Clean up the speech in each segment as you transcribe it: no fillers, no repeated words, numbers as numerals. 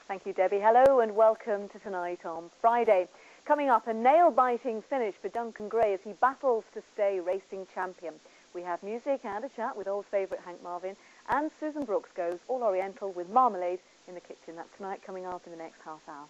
Thank you, Debbie. Hello and welcome to Tonight on Friday. Coming up, a nail-biting finish for Duncan Gray as he battles to stay racing champion. We have music and a chat with old favourite Hank Marvin, and Susan Brooks goes all Oriental with marmalade in the kitchen. That's tonight, coming up in the next half hour.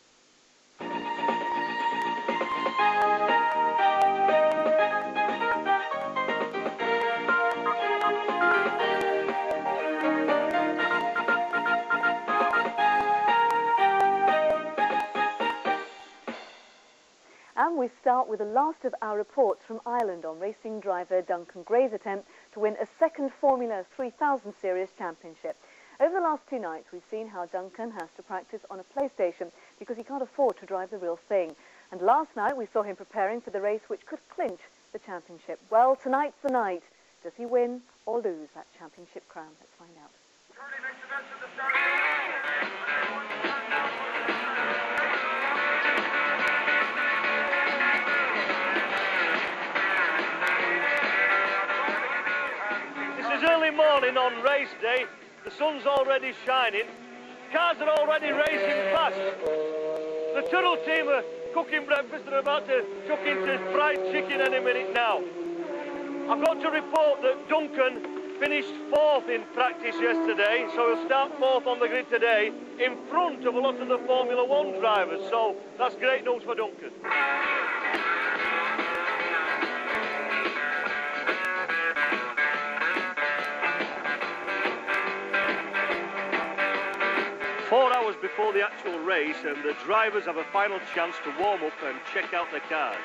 And we start with the last of our reports from Ireland on racing driver Duncan Gray's attempt to win a second Formula 3000 Series championship. Over the last 2 nights, we've seen how Duncan has to practice on a PlayStation because he can't afford to drive the real thing. And last night, we saw him preparing for the race which could clinch the championship. Well, tonight's the night. Does he win or lose that championship crown? Let's find out. Early morning on race day, the sun's already shining, cars are already racing fast. The Turtle team are cooking breakfast and are about to chuck into fried chicken any minute now. I've got to report that Duncan finished 4th in practice yesterday, so he'll start 4th on the grid today in front of a lot of the Formula 1 drivers, so that's great news for Duncan. 4 hours before the actual race, and the drivers have a final chance to warm up and check out their cars.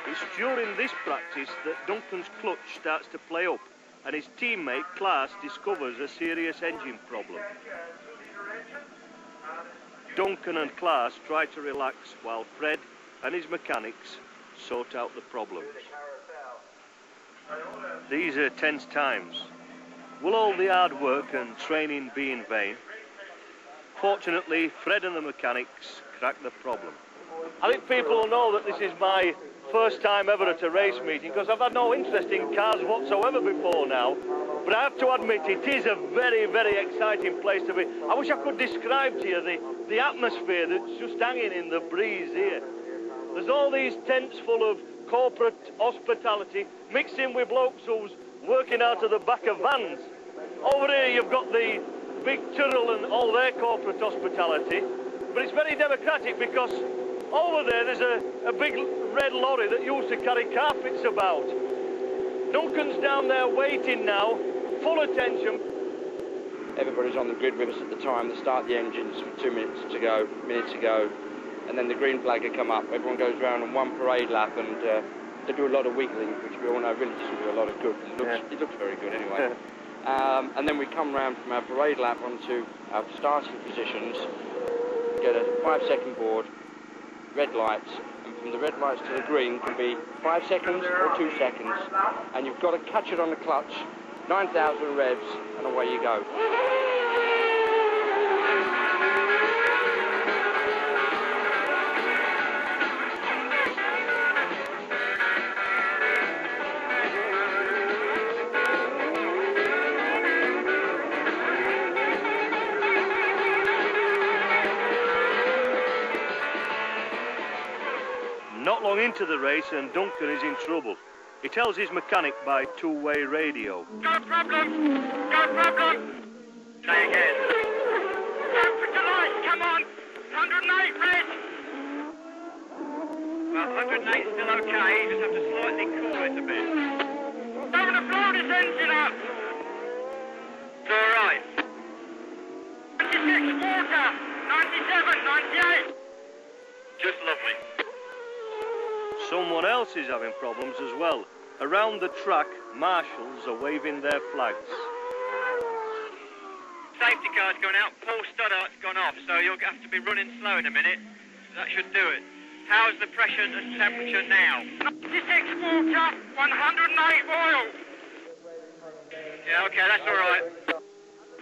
It's during this practice that Duncan's clutch starts to play up, and his teammate Klaas discovers a serious engine problem. Duncan and Klaas try to relax while Fred and his mechanics sort out the problems. These are tense times. Will all the hard work and training be in vain? Fortunately, Fred and the mechanics cracked the problem. I think people will know that this is my first time ever at a race meeting because I've had no interest in cars whatsoever before now. But I have to admit, it is a very, very exciting place to be. I wish I could describe to you the atmosphere that's just hanging in the breeze here. There's all these tents full of corporate hospitality mixed in with blokes who's working out of the back of vans. Over here you've got the big Turtle and all their corporate hospitality, but it's very democratic because over there's a big red lorry that used to carry carpets about. Duncan's down there waiting now, full attention. Everybody's on the grid with us at the time. They start the engines for 2 minutes to go, and then the green flag will come up. Everyone goes around on one parade lap, and they do a lot of wiggling, which we all know really doesn't do a lot of good. It looks very good anyway. And then we come round from our parade lap onto our starting positions, get a 5-second board, red lights, and from the red lights to the green can be 5 seconds or 2 seconds, and you've got to catch it on the clutch, 9,000 revs, and away you go. Not long into the race and Duncan is in trouble. He tells his mechanic by two-way radio. No problem! No problem! Try again. Go for tonight, come on! 108 red! Well, 108 is still okay, you just have to slightly cool it a bit. Don't want to blow this engine up! It's alright. 96 water! 97, 98! Just lovely. Someone else is having problems as well. Around the track, marshals are waving their flags. Safety car's gone out, Paul Stoddart's gone off, so you'll have to be running slow in a minute. That should do it. How's the pressure and temperature now? 96 water, 108 oil. Yeah, okay, that's all right.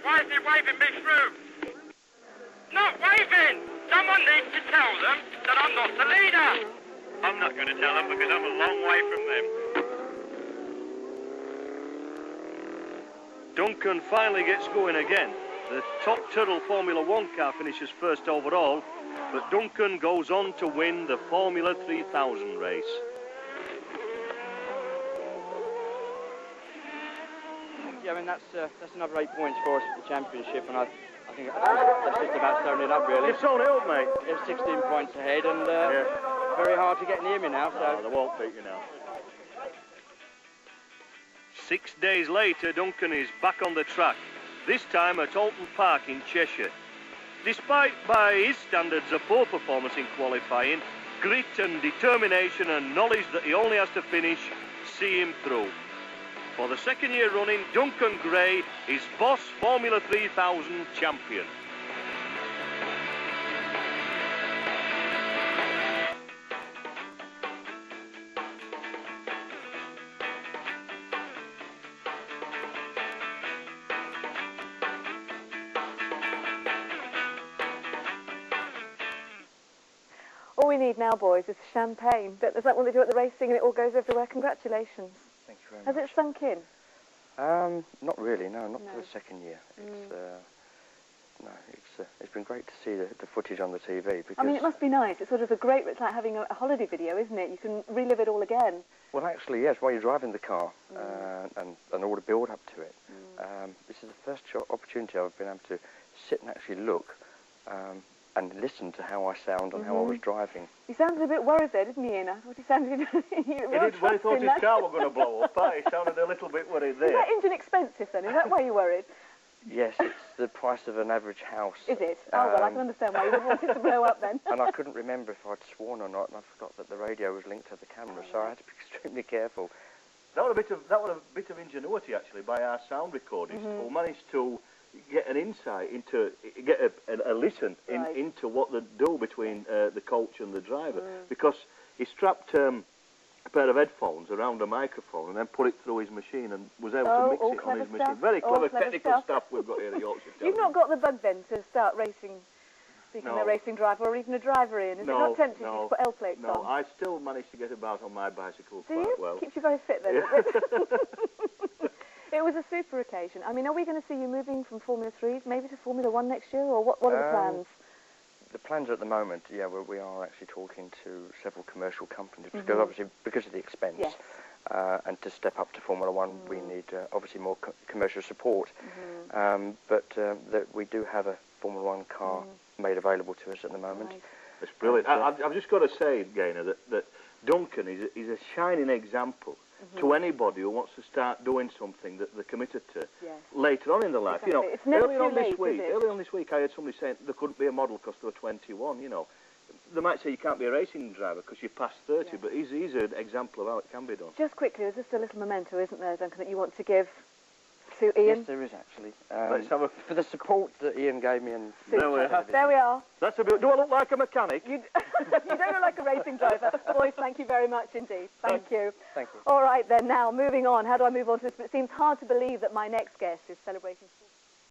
Why is he waving me through? Not waving! Someone needs to tell them that I'm not the leader. I'm not going to tell them because I'm a long way from them. Duncan finally gets going again. The top turtle Formula 1 car finishes first overall, but Duncan goes on to win the Formula 3000 race. Yeah, I mean, that's another 8 points for us at the championship, and I think that's just about sewn it up, really. You've sewn it up, mate. It's 16 points ahead, and very hard to get near me now, so... No, they won't beat you now. 6 days later, Duncan is back on the track, this time at Oulton Park in Cheshire. Despite, by his standards, a poor performance in qualifying, grit and determination and knowledge that he only has to finish see him through. For the second year running, Duncan Gray is Boss Formula 3000 champion. All we need now, boys, is champagne. Is that what they do at the racing and it all goes everywhere? Congratulations. Thank you very much. Has it sunk in? Not really, no, not for the second year. It's been great to see the footage on the TV. Because, I mean, it must be nice. It's sort of it's like having a holiday video, isn't it? You can relive it all again. Well, actually, yes, while you're driving the car and all the build-up to it. This is the first opportunity I've been able to sit and actually look and listen to how I sound and how I was driving. You sounded a bit worried there, didn't you, Ian? I thought he sounded... He did when he thought his car was going to blow up. He sounded a little bit worried there. Is that engine expensive then? Is that why you're worried? Yes, it's the price of an average house. Is it? Oh, well, I can understand why you would want it to blow up then. And I couldn't remember if I'd sworn or not, and I forgot that the radio was linked to the camera, so I had to be extremely careful. That was a bit of ingenuity, actually, by our sound recordist, who managed to get an insight into, get a listen into what they do between the coach and the driver, because he strapped a pair of headphones around a microphone and then put it through his machine and was able to mix it on his machine. Very clever technical stuff we've got here at Yorkshire. You've not got the bug then to start racing, becoming a racing driver or even a driver, Ian? Is it not tempting to put L plates on? No, I still manage to get about on my bicycle quite well. Keeps you very fit then, does it? It was a super occasion. I mean, are we going to see you moving from Formula 3 maybe to Formula 1 next year, or what are the plans? The plans at the moment, yeah, we are actually talking to several commercial companies, because obviously, because of the expense, and to step up to Formula 1, we need obviously more commercial support. But we do have a Formula 1 car made available to us at the moment. Right. It's brilliant. I've just got to say, Gaynor, that Duncan is a shining example to anybody who wants to start doing something that they're committed to later on in their life. Exactly. You know, it's never early on this week, I heard somebody saying there couldn't be a model because they were 21. You know, they might say you can't be a racing driver because you're past 30, but he's an example of how it can be done. Just quickly, there's just a little memento, isn't there, Duncan, that you want to give to Ian? Yes, there is actually. Let's have a... For the support that Ian gave me and... There we are. That's a bit... Do I look like a mechanic? You don't look like a racing driver. Boys, thank you very much indeed. Thank you. Thank you. All right then, now moving on. How do I move on to this? It seems hard to believe that my next guest is celebrating...